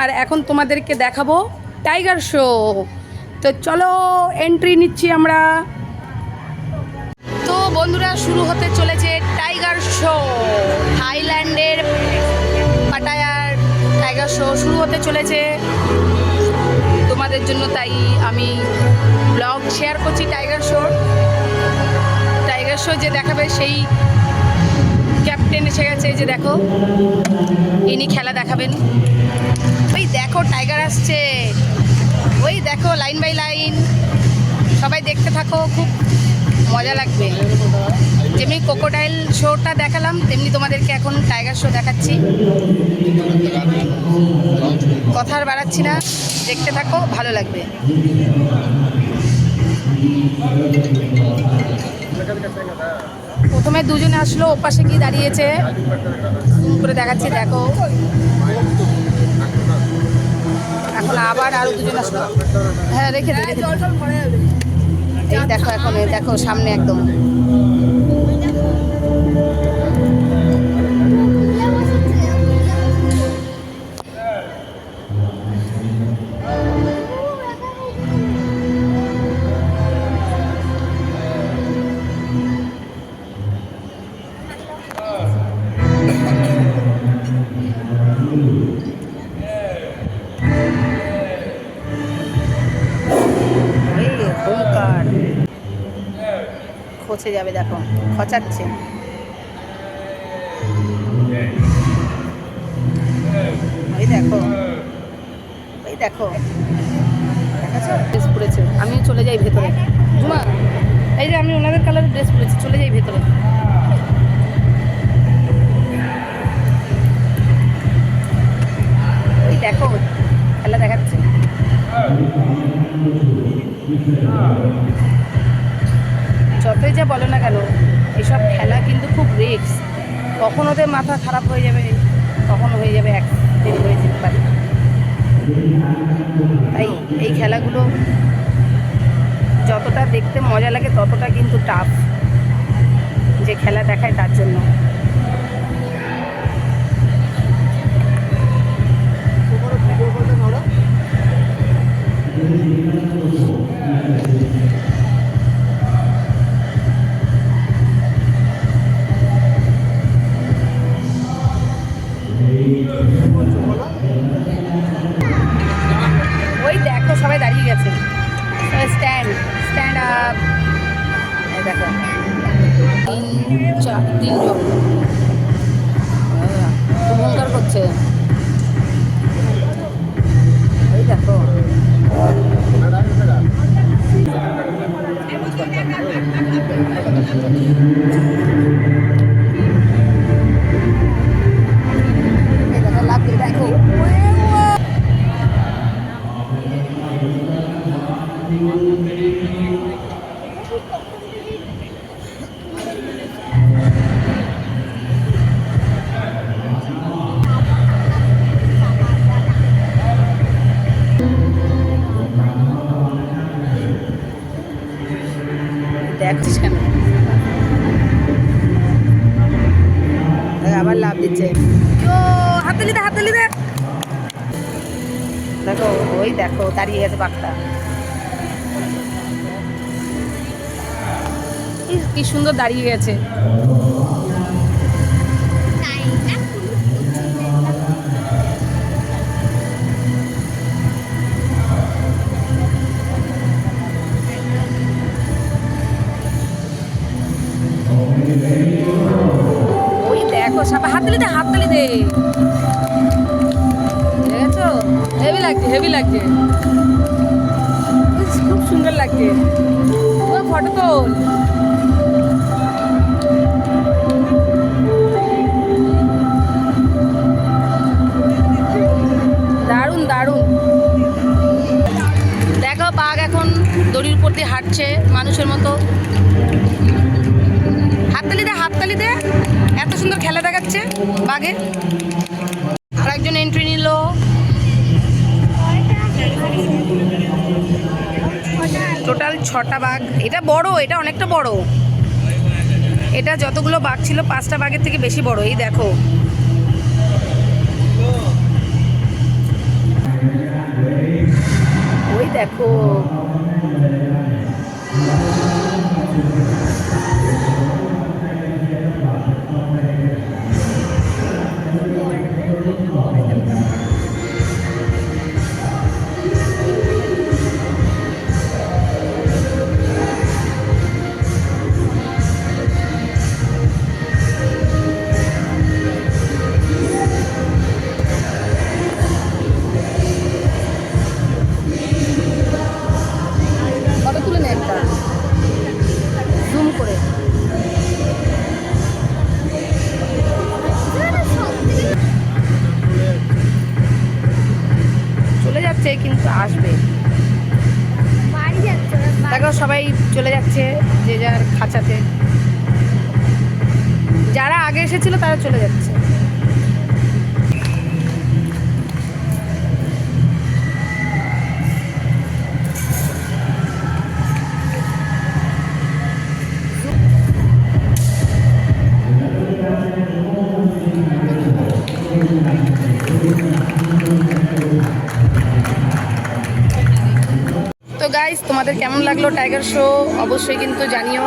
আর এখন তোমাদেরকে দেখাবো টাইগার শো। তো চলো এন্ট্রি নিচ্ছি আমরা। তো বন্ধুরা শুরু হতে চলেছে টাইগার শো। থাইল্যান্ডের পাটায়ার টাইগার শো শুরু হতে চলেছে তোমাদের জন্য, তাই আমি ব্লগ শেয়ার করছি টাইগার শো যে দেখাবে সেই ক্যাপ্টেন এসে গেছে। যে দেখো ইনি খেলা দেখাবেন। ওই দেখো টাইগার আসছে, ওই দেখো লাইন বাই লাইন, সবাই দেখতে থাকো, খুব মজা লাগবে। যেমনি ক্রোকোডাইল শোটা দেখালাম তেমনি তোমাদেরকে এখন টাইগার শো দেখাচ্ছি। কথা আর বাড়াচ্ছি না, দেখতে থাকো, ভালো লাগবে। প্রথমে দুজনে আসলো, ওপাশে গিয়ে দাঁড়িয়েছে, করে দেখাচ্ছি দেখো। এখন আবার আরো দুজন আসলো, হ্যাঁ রেখে এই দেখো, এখন দেখো সামনে একদম। খচে যাবে, দেখো খচাচ্ছে। ওই দেখো, ওই দেখো, দেখাচ্ছ ড্রেস পরেছে। আমি চলে যাই ভেতরে। জুমা, এই যে আমি ওনাদের কালারের ড্রেস পরেছি, চলে যাই ভেতরে। ওই দেখো খেলা দেখাচ্ছে। যতই যা বলো না কেন, এসব খেলা কিন্তু খুব রিস্ক। কখন ওদের মাথা খারাপ হয়ে যাবে, কখন হয়ে যাবে অ্যাক্সিডেন্ট হয়ে যেতে পারে। তাই এই খেলাগুলো যতটা দেখতে মজা লাগে ততটা কিন্তু টাফ যে খেলা দেখায় তার জন্য। ওই দেখো সবাই দাঁড়িয়ে গেছে, স্ট্যান্ড আপ। দেখো তিনজন অহংকার করছে। ওই দেখো লাভ দিয়ে দেখো। দেখছিস কেন, আবার লাভ দিচ্ছে। হাততালি দে। দেখো ওই দেখো দাঁড়িয়ে গেছে বাঘটা, কি সুন্দর দাঁড়িয়ে গেছে। ওই দেখো সবাই হাততালি দে। দেখেছো, হেভি লাগছে, খুব সুন্দর লাগছে। ফটো তোল। দারুণ। দেখো বাঘ এখন দড়ির উপর দিয়ে হাঁটছে মানুষের মতো। হাততালি দে, এত সুন্দর খেলা দেখাচ্ছে বাঘে। আর একজন এন্ট্রি নিল। টোটাল 6টা বাঘ। এটা বড়, এটা অনেকটা বড়। এটা যতগুলো বাঘ ছিল 5টা বাঘের থেকে বেশি বড়। এই দেখো দেখো, ফটো তুলে নে একটা জুম করে। চলে যাচ্ছে কিন্তু আসবে। দেখো সবাই চলে যাচ্ছে যে যার খাঁচাতে, যারা আগে এসেছিল তারা চলে যাচ্ছে। তো গাইস, তোমাদের কেমন লাগলো টাইগার শো অবশ্যই কিন্তু জানিও।